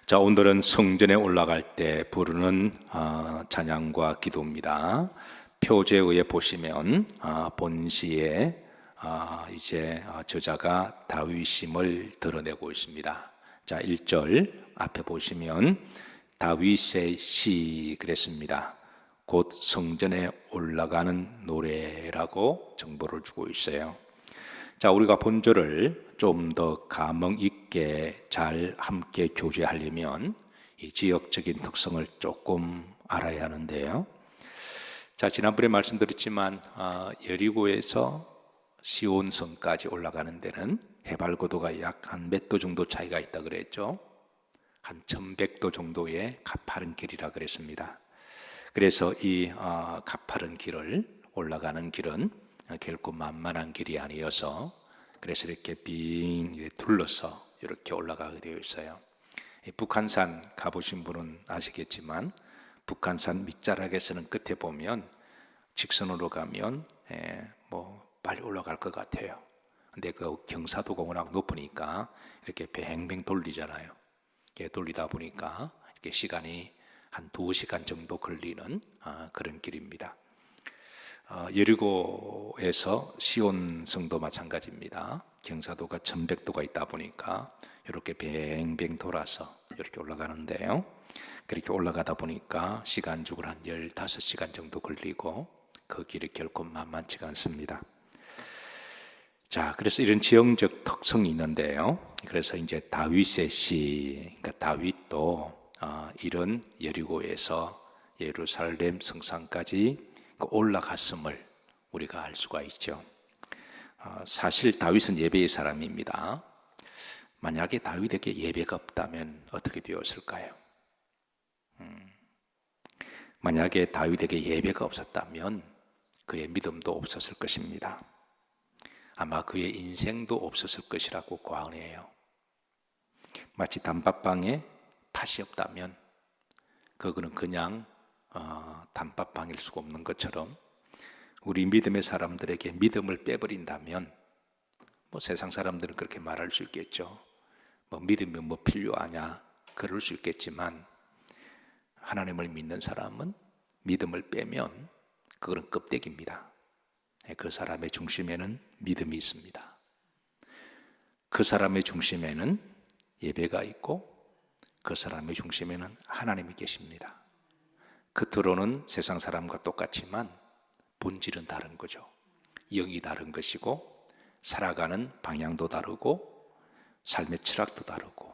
자, 오늘은 성전에 올라갈 때 부르는 찬양과 기도입니다. 표제에 보시면 본시에 이제 저자가 다윗임을 드러내고 있습니다. 자, 1절 앞에 보시면 다윗의 시 그랬습니다. 곧 성전에 올라가는 노래라고 정보를 주고 있어요. 자, 우리가 본절을 좀 더 감흥 있게 잘 함께 교제하려면 이 지역적인 특성을 조금 알아야 하는데요. 자, 지난번에 말씀드렸지만 여리고에서 시온성까지 올라가는 데는 해발고도가 약 한 몇 도 정도 차이가 있다 그랬죠. 한 1100도 정도의 가파른 길이라 그랬습니다. 그래서 이 가파른 길을 올라가는 길은 결코 만만한 길이 아니어서 그래서 이렇게 빙 둘러서 이렇게 올라가게 되어 있어요. 북한산 가보신 분은 아시겠지만 북한산 밑자락에서는 끝에 보면 직선으로 가면 뭐 빨리 올라갈 것 같아요. 근데 그 경사도가 워낙 높으니까 이렇게 뱅뱅 돌리잖아요. 이렇게 돌리다 보니까 이렇게 시간이 한 2시간 정도 걸리는 그런 길입니다. 여리고에서 시온성도 마찬가지입니다. 경사도가 1100도가 있다 보니까 이렇게 뱅뱅 돌아서 이렇게 올라가는데요. 그렇게 올라가다 보니까 시간적으로 한 15시간 정도 걸리고 그 길이 결코 만만치가 않습니다. 자, 그래서 이런 지형적 특성이 있는데요. 그래서 이제 다윗의 시, 그러니까 다윗도 이런 여리고에서 예루살렘 성산까지 올라갔음을 우리가 알 수가 있죠. 사실 다윗은 예배의 사람입니다. 만약에 다윗에게 예배가 없다면 어떻게 되었을까요? 만약에 다윗에게 예배가 없었다면 그의 믿음도 없었을 것입니다. 아마 그의 인생도 없었을 것이라고 과언해요. 마치 단팥빵에 팥이 없다면 그거는 그냥 단팥빵일 수가 없는 것처럼 우리 믿음의 사람들에게 믿음을 빼버린다면 뭐 세상 사람들은 그렇게 말할 수 있겠죠. 뭐 믿음이 뭐 필요하냐 그럴 수 있겠지만 하나님을 믿는 사람은 믿음을 빼면 그거는 껍데기입니다. 그 사람의 중심에는 믿음이 있습니다. 그 사람의 중심에는 예배가 있고 그 사람의 중심에는 하나님이 계십니다. 겉으로는 세상 사람과 똑같지만 본질은 다른 거죠. 영이 다른 것이고 살아가는 방향도 다르고 삶의 철학도 다르고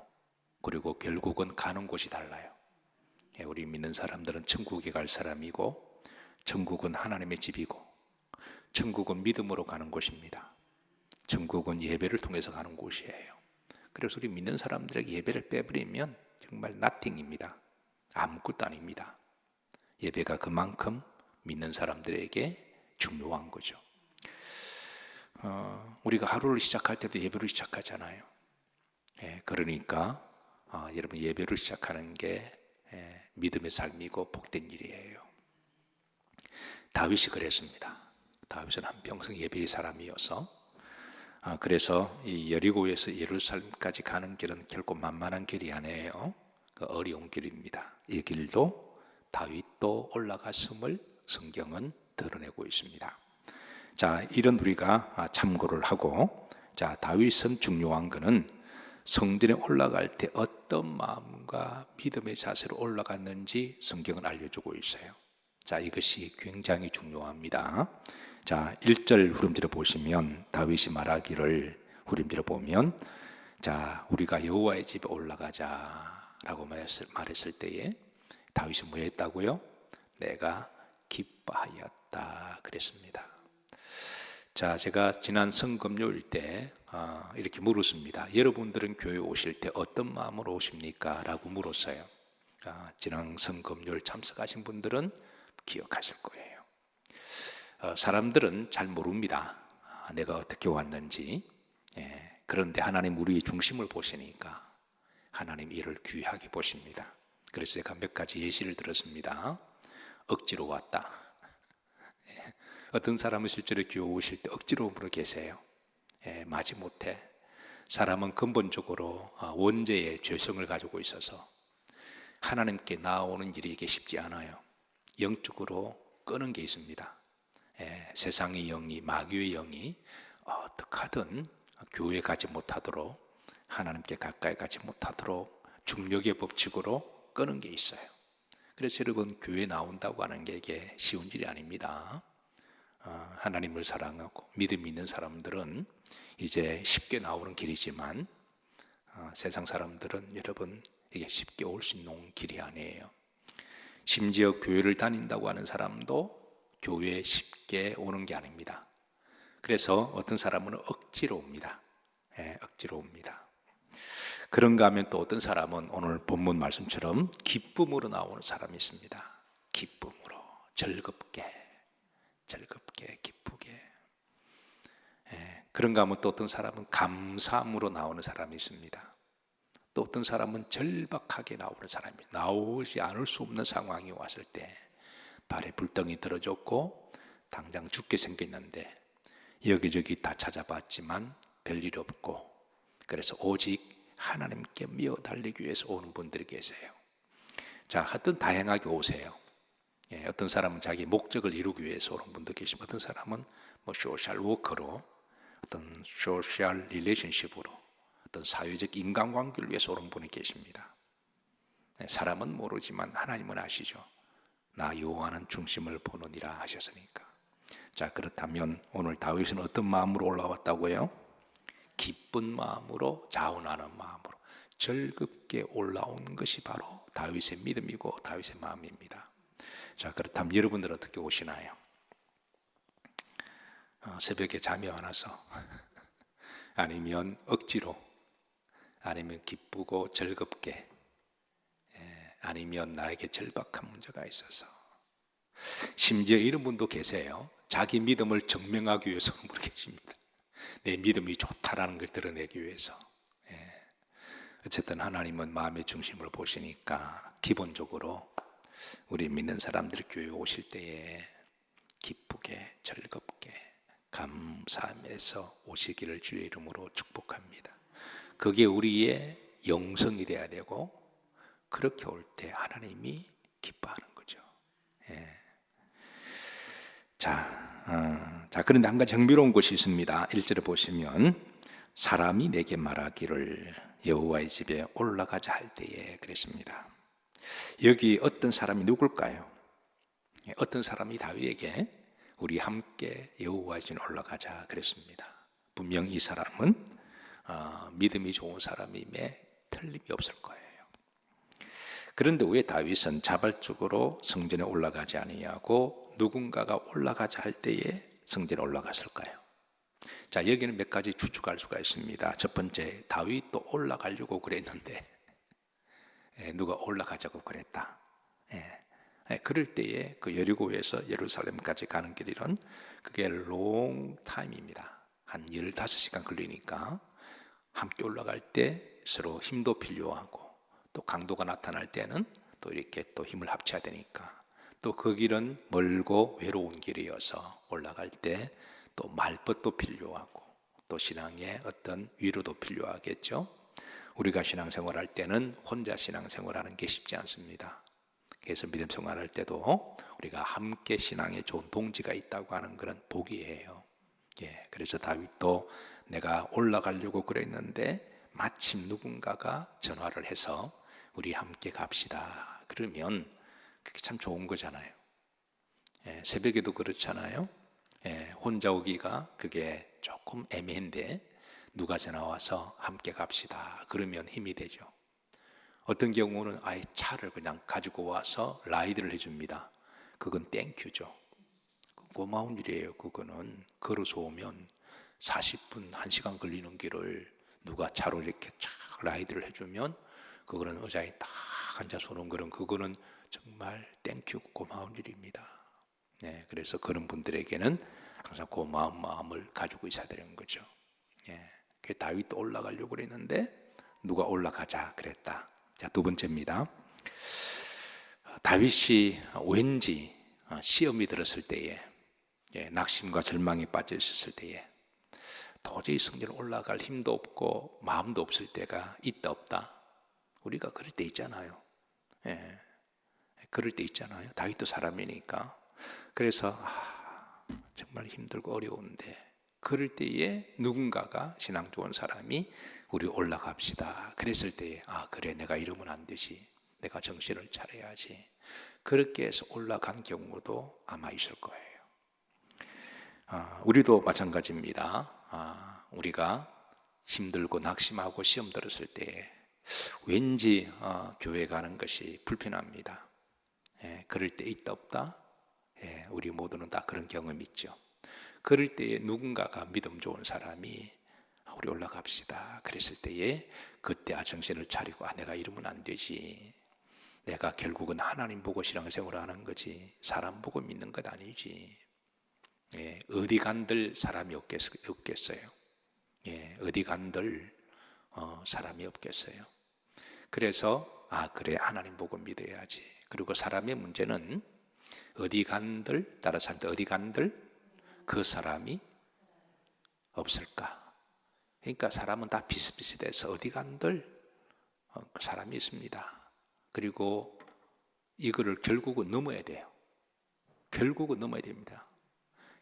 그리고 결국은 가는 곳이 달라요. 우리 믿는 사람들은 천국에 갈 사람이고 천국은 하나님의 집이고 천국은 믿음으로 가는 곳입니다. 천국은 예배를 통해서 가는 곳이에요. 그래서 우리 믿는 사람들에게 예배를 빼버리면 정말 nothing입니다. 아무것도 아닙니다. 예배가 그만큼 믿는 사람들에게 중요한 거죠. 우리가 하루를 시작할 때도 예배로 시작하잖아요. 그러니까 여러분 예배로 시작하는 게 믿음의 삶이고 복된 일이에요. 다윗이 그랬습니다. 다윗은 한평생 예배의 사람이어서 그래서 이 여리고에서 예루살렘까지 가는 길은 결코 만만한 길이 아니에요. 그 어려운 길입니다. 이 길도 다윗도 올라갔음을 성경은 드러내고 있습니다. 자, 이런 우리가 참고를 하고, 자, 다윗은 중요한 것은 성전에 올라갈 때 어떤 마음과 믿음의 자세로 올라갔는지 성경은 알려주고 있어요. 자, 이것이 굉장히 중요합니다. 자, 1절 후렴들을 보시면 다윗이 말하기를 후렴들을 보면 자, 우리가 여호와의 집에 올라가자라고 말했을 때에 다윗이 뭐 했다고요? 내가 기뻐하였다 그랬습니다. 자, 제가 지난 성금요일 때 이렇게 물었습니다. 여러분들은 교회 오실 때 어떤 마음으로 오십니까? 라고 물었어요. 지난 성금요일 참석하신 분들은 기억하실 거예요. 사람들은 잘 모릅니다. 내가 어떻게 왔는지. 그런데 하나님 우리의 중심을 보시니까 하나님 이를 귀하게 보십니다. 그래서 제가 몇 가지 예시를 들었습니다. 억지로 왔다. 어떤 사람은 실제로 교회 오실 때 억지로 물어 계세요. 마지못해 사람은 근본적으로 원죄의 죄성을 가지고 있어서 하나님께 나오는 일이 이게 쉽지 않아요. 영적으로 끄는 게 있습니다. 세상의 영이, 마귀의 영이 어떻게 하든 교회에 가지 못하도록, 하나님께 가까이 가지 못하도록 중력의 법칙으로 끄는 게 있어요. 그래서 여러분, 교회 나온다고 하는 게 이게 쉬운 일이 아닙니다. 하나님을 사랑하고 믿음 있는 사람들은 이제 쉽게 나오는 길이지만, 세상 사람들은 여러분, 이게 쉽게 올 수 있는 길이 아니에요. 심지어 교회를 다닌다고 하는 사람도 교회에 쉽게 오는 게 아닙니다. 그래서 어떤 사람은 억지로 옵니다. 억지로 옵니다. 그런가 하면 또 어떤 사람은 오늘 본문 말씀처럼 기쁨으로 나오는 사람이 있습니다. 기쁨으로, 즐겁게, 기쁘게. 그런가 하면 또 어떤 사람은 감사함으로 나오는 사람이 있습니다. 또 어떤 사람은 절박하게 나오는 사람이, 나오지 않을 수 없는 상황이 왔을 때 발에 불덩이 들어졌고 당장 죽게 생겼는데 여기저기 다 찾아봤지만 별일 없고, 그래서 오직 하나님께 미어 달리기 위해서 오는 분들이 계세요. 자, 하여튼 다양하게 오세요. 어떤 사람은 자기 목적을 이루기 위해서 오는 분도 계시고, 어떤 사람은 뭐 소셜 워커로, 어떤 소셜 릴레이션십으로, 어떤 사회적 인간관계를 위해서 오는 분이 계십니다. 사람은 모르지만 하나님은 아시죠. 나 여호와는 중심을 보느니라 하셨으니까. 자, 그렇다면 오늘 다윗은 어떤 마음으로 올라왔다고요? 기쁜 마음으로, 자원하는 마음으로, 즐겁게 올라온 것이 바로 다윗의 믿음이고 다윗의 마음입니다. 자, 그렇다면 여러분들은 어떻게 오시나요? 새벽에 잠이 안 와서 아니면 억지로, 아니면 기쁘고 즐겁게, 아니면 나에게 절박한 문제가 있어서. 심지어 이런 분도 계세요. 자기 믿음을 증명하기 위해서 오는 분이 계십니다. 내 믿음이 좋다라는 걸 드러내기 위해서. 어쨌든 하나님은 마음의 중심을 보시니까 기본적으로 우리 믿는 사람들이 교회에 오실 때에 기쁘게, 즐겁게, 감사하면서 오시기를 주의 이름으로 축복합니다. 그게 우리의 영성이 돼야 되고, 그렇게 올 때 하나님이 기뻐하는 거죠. 자, 그런데 한 가지 흥미로운 것이 있습니다. 1절에 보시면 사람이 내게 말하기를 여호와의 집에 올라가자 할 때에 그랬습니다. 여기 어떤 사람이 누굴까요? 어떤 사람이 다윗에게 우리 함께 여호와의 집에 올라가자 그랬습니다. 분명 이 사람은 믿음이 좋은 사람임에 틀림이 없을 거예요. 그런데 왜 다윗은 자발적으로 성전에 올라가지 아니하고 누군가가 올라가자 할 때에 성전에 올라갔을까요? 자, 여기는 몇 가지 추측할 수가 있습니다. 첫 번째, 다윗도 올라가려고 그랬는데 누가 올라가자고 그랬다. 그럴 때에 그 여리고에서 예루살렘까지 가는 길은 그게 롱 타임입니다. 한 15시간 걸리니까 함께 올라갈 때 서로 힘도 필요하고, 또 강도가 나타날 때는 또 이렇게 또 힘을 합쳐야 되니까, 또 그 길은 멀고 외로운 길이어서 올라갈 때 또 말벗도 필요하고, 또 신앙의 어떤 위로도 필요하겠죠. 우리가 신앙생활할 때는 혼자 신앙생활하는 게 쉽지 않습니다. 그래서 믿음 생활할 때도 우리가 함께 신앙에 좋은 동지가 있다고 하는 그런 복이에요. 그래서 다윗도 내가 올라가려고 그랬는데 마침 누군가가 전화를 해서 우리 함께 갑시다. 그러면 그게 참 좋은 거잖아요. 새벽에도 그렇잖아요. 혼자 오기가 그게 조금 애매한데 누가 전화 와서 함께 갑시다. 그러면 힘이 되죠. 어떤 경우는 아예 차를 그냥 가지고 와서 라이드를 해줍니다. 그건 땡큐죠. 고마운 일이에요. 그거는 걸어서 오면 40분, 1시간 걸리는 길을 누가 차로 이렇게 쫙 라이드를 해주면 그거는 의자에 딱 앉아서 오는 거는 그거는 정말 땡큐, 고마운 일입니다. 그래서 그런 분들에게는 항상 고마운 마음을 가지고 있어야 되는 거죠. 다윗도 올라가려고 그랬는데 누가 올라가자 그랬다. 자, 두 번째입니다. 다윗이 왠지 시험이 들었을 때에, 낙심과 절망에 빠져 있었을 때에, 도저히 성전에 올라갈 힘도 없고 마음도 없을 때가 있다 없다. 우리가 그럴 때 있잖아요. 예. 그럴 때 있잖아요. 다윗도 사람이니까. 그래서 정말 힘들고 어려운데 그럴 때에 누군가가 신앙 좋은 사람이 우리 올라갑시다. 그랬을 때에 그래 내가 이러면 안 되지. 내가 정신을 차려야지. 그렇게 해서 올라간 경우도 아마 있을 거예요. 우리도 마찬가지입니다. 우리가 힘들고 낙심하고 시험 들었을 때 왠지 교회 가는 것이 불편합니다. 그럴 때 있다 없다? 우리 모두는 다 그런 경험이 있죠. 그럴 때에 누군가가 믿음 좋은 사람이 우리 올라갑시다. 그랬을 때에 그때 정신을 차리고 내가 이러면 안 되지. 내가 결국은 하나님 보고 신앙생활을 하는 거지 사람 보고 믿는 것 아니지. 어디 간들 사람이 없겠어요. 어디 간들 사람이 없겠어요. 그래서 그래 하나님 보고 믿어야지. 그리고 사람의 문제는 어디 간들 따라서 한테 어디 간들 그 사람이 없을까. 그러니까 사람은 다 비슷비슷해서 어디 간들 그 사람이 있습니다. 그리고 이거를 결국은 넘어야 돼요. 결국은 넘어야 됩니다.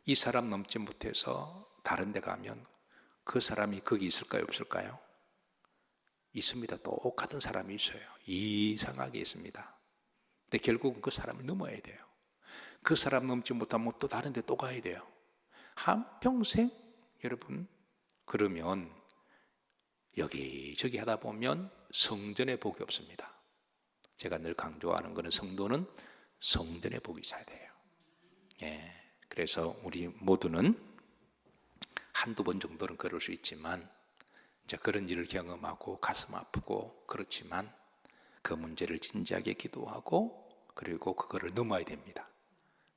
이 사람 넘지 못해서 다른 데 가면 그 사람이 거기 있을까요 없을까요? 있습니다. 똑같은 사람이 있어요. 이상하게 있습니다. 근데 결국은 그 사람을 넘어야 돼요. 그 사람 넘지 못하면 또 다른 데 또 가야 돼요. 한평생 여러분 그러면 여기저기 하다 보면 성전의 복이 없습니다. 제가 늘 강조하는 것은 성도는 성전의 복이 있어야 돼요. 그래서 우리 모두는 한두 번 정도는 그럴 수 있지만 이제 그런 일을 경험하고 가슴 아프고 그렇지만 그 문제를 진지하게 기도하고 그리고 그거를 넘어야 됩니다.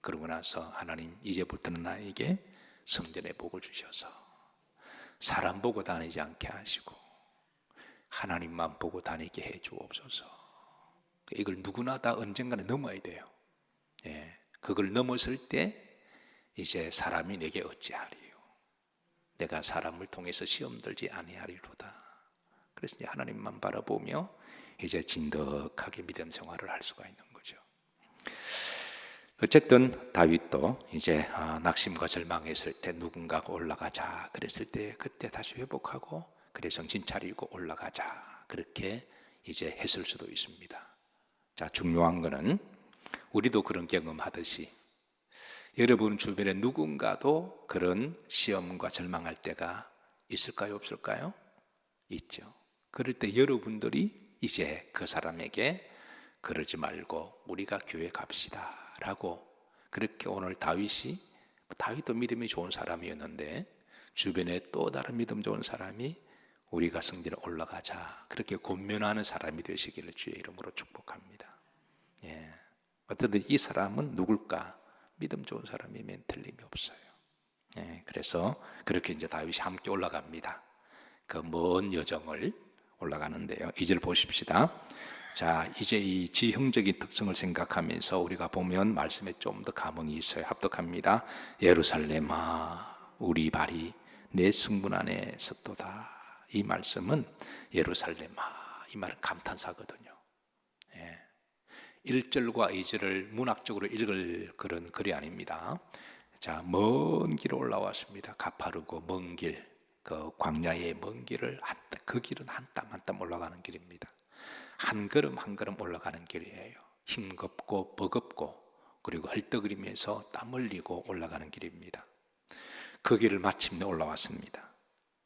그러고 나서 하나님 이제부터는 나에게 성전의 복을 주셔서 사람 보고 다니지 않게 하시고 하나님만 보고 다니게 해 주옵소서. 이걸 누구나 다 언젠가는 넘어야 돼요. 그걸 넘었을 때 이제 사람이 내게 어찌하리요. 내가 사람을 통해서 시험 들지 아니하리로다. 그래서 이제 하나님만 바라보며 이제 진득하게 믿음 생활을 할 수가 있는 거죠. 어쨌든 다윗도 이제 낙심과 절망했을 때 누군가가 올라가자 그랬을 때 그때 다시 회복하고 그래 정신 차리고 올라가자 그렇게 이제 했을 수도 있습니다. 자, 중요한 거는 우리도 그런 경험하듯이 여러분 주변에 누군가도 그런 시험과 절망할 때가 있을까요 없을까요? 있죠. 그럴 때 여러분들이 이제 그 사람에게 그러지 말고 우리가 교회 갑시다 라고 그렇게 오늘 다윗도 믿음이 좋은 사람이었는데 주변에 또 다른 믿음 좋은 사람이 우리가 성전에 올라가자 그렇게 권면하는 사람이 되시기를 주의 이름으로 축복합니다. 어쨌든 이 사람은 누굴까? 믿음 좋은 사람이면 틀림이 없어요. 그래서 그렇게 이제 다윗이 함께 올라갑니다. 그 먼 여정을 올라가는데요. 2절 보십시다. 자, 이제 이 지형적인 특성을 생각하면서 우리가 보면 말씀에 좀 더 감흥이 있어요. 합독합니다. 예루살렘아, 우리 발이 내 승문 안에 섰도다. 이 말씀은 예루살렘아, 이 말은 감탄사거든요. 1절과 2절을 문학적으로 읽을 그런 글이 아닙니다. 자, 먼 길 올라왔습니다. 가파르고 먼 길, 그 광야의 먼 길을 그 길은 한 땀 한 땀 올라가는 길입니다. 한 걸음 한 걸음 올라가는 길이에요. 힘겹고 버겁고 그리고 헐떡거리면서 땀 흘리고 올라가는 길입니다. 그 길을 마침내 올라왔습니다.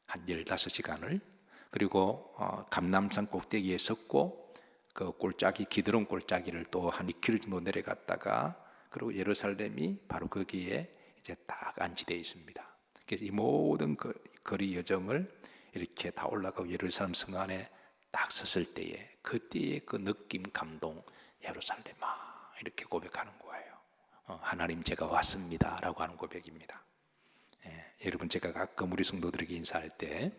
한 15시간을 그리고 감람산 꼭대기에 섰고 그 골짜기 기드론 골짜기를 또 한 2km 정도 내려갔다가 그리고 예루살렘이 바로 거기에 이제 딱 안치되어 있습니다. 그래서 이 모든 거리 여정을 이렇게 다 올라가고 예루살렘 성 안에 딱 섰을 때에 그때의 그 느낌 감동 예루살렘아 이렇게 고백하는 거예요. 하나님 제가 왔습니다 라고 하는 고백입니다. 여러분 제가 가끔 우리 성도들에게 인사할 때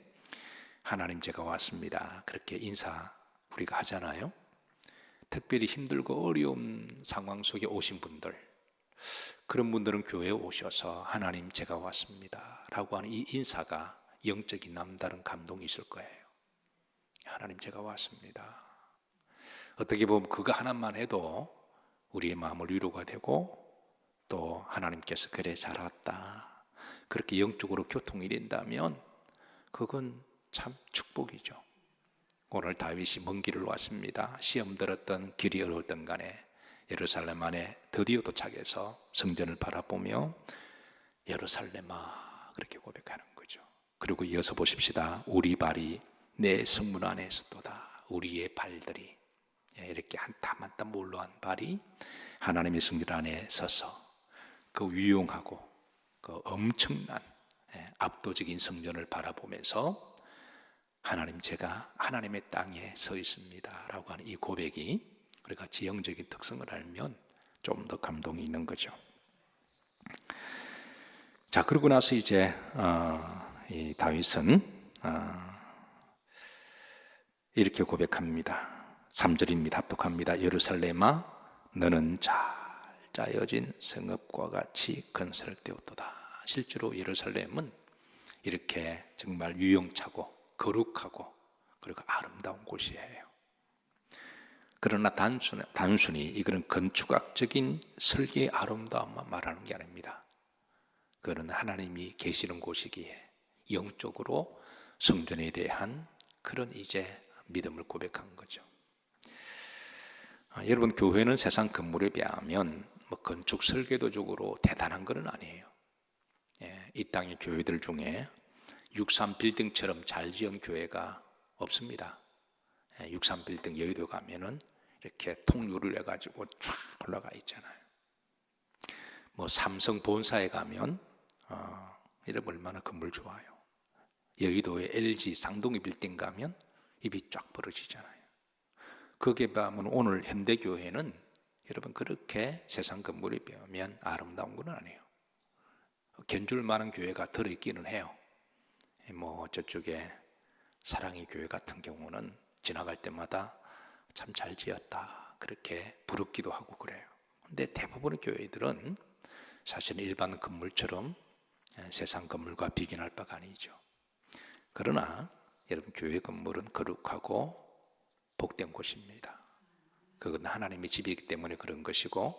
하나님 제가 왔습니다 그렇게 인사 우리가 하잖아요. 특별히 힘들고 어려운 상황 속에 오신 분들 그런 분들은 교회에 오셔서 하나님 제가 왔습니다 라고 하는 이 인사가 영적인 남다른 감동이 있을 거예요. 하나님 제가 왔습니다. 어떻게 보면 그거 하나만 해도 우리의 마음을 위로가 되고 또 하나님께서 그래 잘 왔다 그렇게 영적으로 교통이 된다면 그건 참 축복이죠. 오늘 다윗이 먼 길을 왔습니다. 시험 들었던 길이 어려웠던 간에 예루살렘 안에 드디어 도착해서 성전을 바라보며 예루살렘아 그렇게 고백하는 거죠. 그리고 이어서 보십시다. 우리 발이 내 성문 안에 있었도다. 우리의 발들이 이렇게 한 땀 한 땀 몰려한 발이 하나님의 성전 안에 서서 그 유용하고 그 엄청난 압도적인 성전을 바라보면서 하나님 제가 하나님의 땅에 서 있습니다 라고 하는 이 고백이 우리가 지형적인 특성을 알면 좀 더 감동이 있는 거죠. 자, 그러고 나서 이제 이 다윗은 이렇게 고백합니다. 3절입니다. 합독합니다. 예루살렘아 너는 잘 짜여진 성읍과 같이 건설되었도다. 실제로 예루살렘은 이렇게 정말 유용차고 거룩하고 그리고 아름다운 곳이에요. 그러나 단순히 이거는 건축학적인 설계의 아름다움만 말하는 게 아닙니다. 그거는 하나님이 계시는 곳이기에 영적으로 성전에 대한 그런 이제 믿음을 고백한 거죠. 여러분, 교회는 세상 건물에 비하면 뭐 건축 설계도적으로 대단한 건 아니에요. 이 땅의 교회들 중에 63빌딩처럼 잘 지은 교회가 없습니다. 63빌딩 여의도 가면은 이렇게 통유리를 해가지고 쫙 올라가 있잖아요. 뭐 삼성 본사에 가면 여러분 얼마나 건물 좋아요. 여의도의 LG 상동이 빌딩 가면 입이 쫙 벌어지잖아요. 거기에 비하면 오늘 현대교회는 여러분 그렇게 세상 건물에 비하면 아름다운 건 아니에요. 견줄 만한 교회가 들어있기는 해요. 뭐 저쪽에 사랑의 교회 같은 경우는 지나갈 때마다 참 잘 지었다 그렇게 부럽기도 하고 그래요. 근데 대부분의 교회들은 사실 일반 건물처럼 세상 건물과 비교할 바가 아니죠. 그러나 여러분 교회 건물은 거룩하고 복된 곳입니다. 그건 하나님의 집이기 때문에 그런 것이고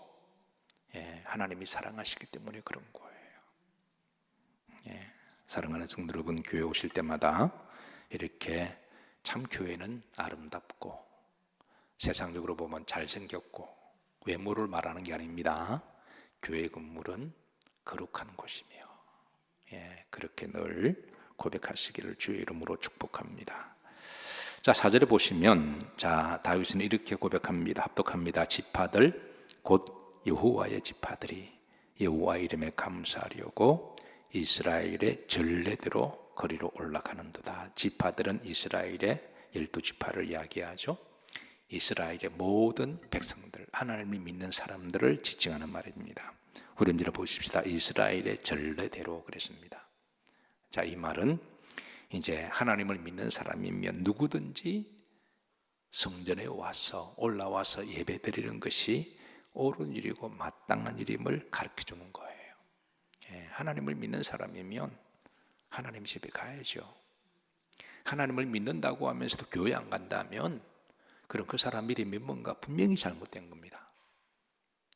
하나님이 사랑하시기 때문에 그런 거예요. 사랑하는 성도 여러분, 교회 오실 때마다 이렇게 참 교회는 아름답고 세상적으로 보면 잘생겼고 외모를 말하는 게 아닙니다. 교회 건물은 거룩한 곳이며 그렇게 늘 고백하시기를 주의 이름으로 축복합니다. 자, 4절에 보시면 자 다윗은 이렇게 고백합니다. 합독합니다. 지파들 곧 여호와의 지파들이 여호와 이름에 감사하려고 이스라엘의 전례대로 거리로 올라가는도다. 지파들은 이스라엘의 12지파를 이야기하죠. 이스라엘의 모든 백성들, 하나님을 믿는 사람들을 지칭하는 말입니다. 후렴지를 보십시다. 이스라엘의 전례대로 그랬습니다. 자, 이 말은 이제 하나님을 믿는 사람이면 누구든지 성전에 와서 올라와서 예배드리는 것이 옳은 일이고 마땅한 일임을 가르쳐 주는 거예요. 하나님을 믿는 사람이면 하나님 집에 가야죠. 하나님을 믿는다고 하면서도 교회 안 간다면 그럼 그 사람 믿음이 뭔가 분명히 잘못된 겁니다.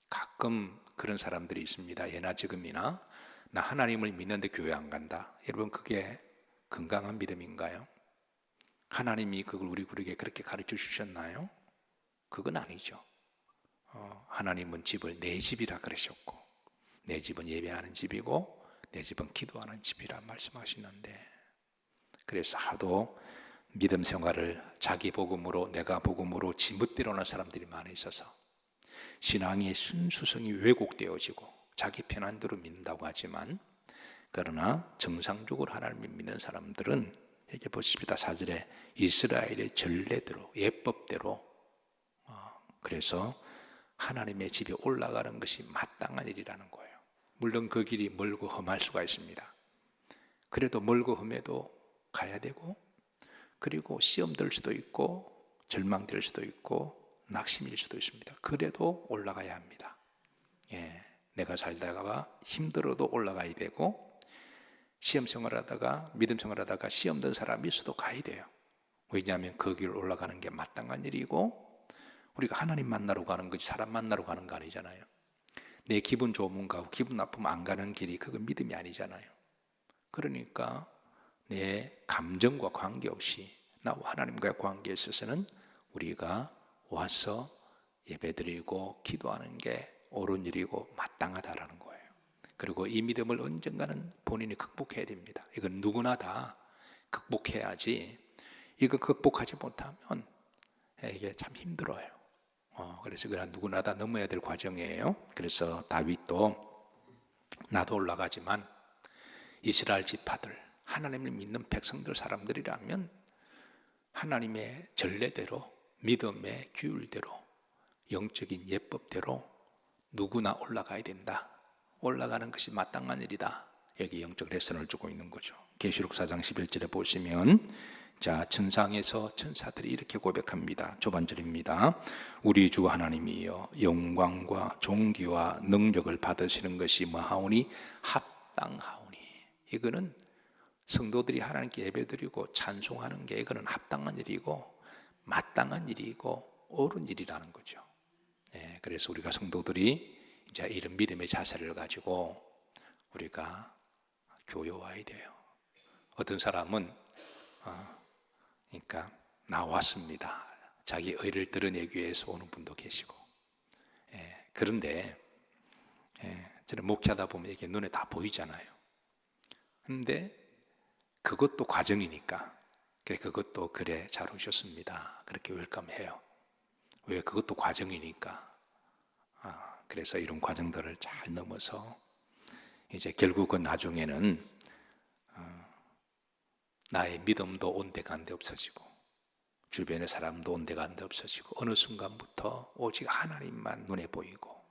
가끔 그런 사람들이 있습니다. 예나 지금이나 나 하나님을 믿는데 교회 안 간다. 여러분 그게 건강한 믿음인가요? 하나님이 그걸 우리에게 그렇게 가르쳐 주셨나요? 그건 아니죠. 하나님은 집을 내 집이라 그러셨고 내 집은 예배하는 집이고 내 집은 기도하는 집이라 말씀하시는데 그래서 하도 믿음 생활을 자기 복음으로 내가 복음으로 지멋대로 하는 사람들이 많이 있어서 신앙의 순수성이 왜곡되어지고 자기 편한 대로 믿는다고 하지만 그러나 정상적으로 하나님을 믿는 사람들은 이렇게 보십니다. 4절에 이스라엘의 전례대로 예법대로 그래서 하나님의 집에 올라가는 것이 마땅한 일이라는 거예요. 물론 그 길이 멀고 험할 수가 있습니다. 그래도 멀고 험해도 가야 되고 그리고 시험 들 수도 있고 절망될 수도 있고 낙심일 수도 있습니다. 그래도 올라가야 합니다. 내가 살다가 힘들어도 올라가야 되고 시험 생활하다가 믿음 생활하다가 시험 든 사람이 있어도 가야 돼요. 왜냐하면 그 길을 올라가는 게 마땅한 일이고 우리가 하나님 만나러 가는 거지 사람 만나러 가는 거 아니잖아요. 내 기분 좋으면 가고 기분 나쁘면 안 가는 길이 그건 믿음이 아니잖아요. 그러니까 내 감정과 관계없이 나와 하나님과의 관계에 있어서는 우리가 와서 예배드리고 기도하는 게 옳은 일이고 마땅하다라는 거예요. 그리고 이 믿음을 언젠가는 본인이 극복해야 됩니다. 이건 누구나 다 극복해야지, 이거 극복하지 못하면 이게 참 힘들어요. 그래서 그냥 누구나 다 넘어야 될 과정이에요. 그래서 다윗도 나도 올라가지만 이스라엘 지파들, 하나님을 믿는 백성들 사람들이라면 하나님의 전례대로, 믿음의 규율대로, 영적인 예법대로 누구나 올라가야 된다. 올라가는 것이 마땅한 일이다. 여기 영적 레슨을 주고 있는 거죠. 계시록 4장 11절에 보시면 자, 천상에서 천사들이 이렇게 고백합니다. 초반절입니다. 우리 주 하나님이여 영광과 존귀와 능력을 받으시는 것이 뭐하오니 합당하오니. 이거는 성도들이 하나님께 예배드리고 찬송하는 게 이거는 합당한 일이고 마땅한 일이고 옳은 일이라는 거죠. 그래서 우리가 성도들이 이제 이런 믿음의 자세를 가지고 우리가 교요해야 돼요. 어떤 사람은 그러니까 나왔습니다. 자기 의를 드러내기 위해서 오는 분도 계시고, 그런데 저는 목회하다 보면 이게 눈에 다 보이잖아요. 근데 그것도 과정이니까 그것도 그래 잘 오셨습니다. 그렇게 웰컴해요. 왜? 그것도 과정이니까. 그래서 이런 과정들을 잘 넘어서 이제 결국은 나중에는 나의 믿음도 온데간데 없어지고 주변의 사람도 온데간데 없어지고 어느 순간부터 오직 하나님만 눈에 보이고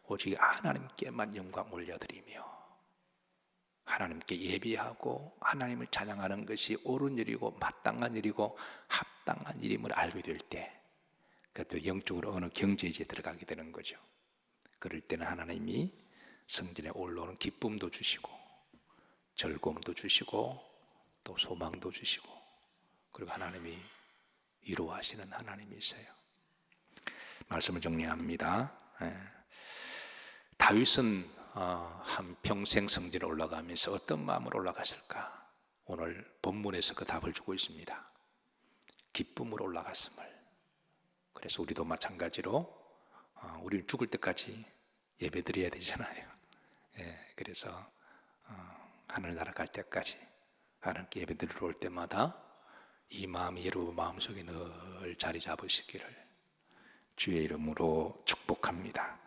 오직 하나님께만 영광 올려드리며 하나님께 예비하고 하나님을 찬양하는 것이 옳은 일이고 마땅한 일이고 합당한 일임을 알게 될 때 그것도 영적으로 어느 경지에 들어가게 되는 거죠. 그럴 때는 하나님이 성전에 올라오는 기쁨도 주시고 즐거움도 주시고 또 소망도 주시고 그리고 하나님이 위로하시는 하나님이세요. 말씀을 정리합니다. 다윗은 한평생 성전에 올라가면서 어떤 마음으로 올라갔을까? 오늘 본문에서 그 답을 주고 있습니다. 기쁨으로 올라갔음을. 그래서 우리도 마찬가지로 우리는 죽을 때까지 예배 드려야 되잖아요. 그래서 하늘나라 갈 때까지 하나님께 예배 드리러 올 때마다 이 마음이 여러분 마음속에 늘 자리 잡으시기를 주의 이름으로 축복합니다.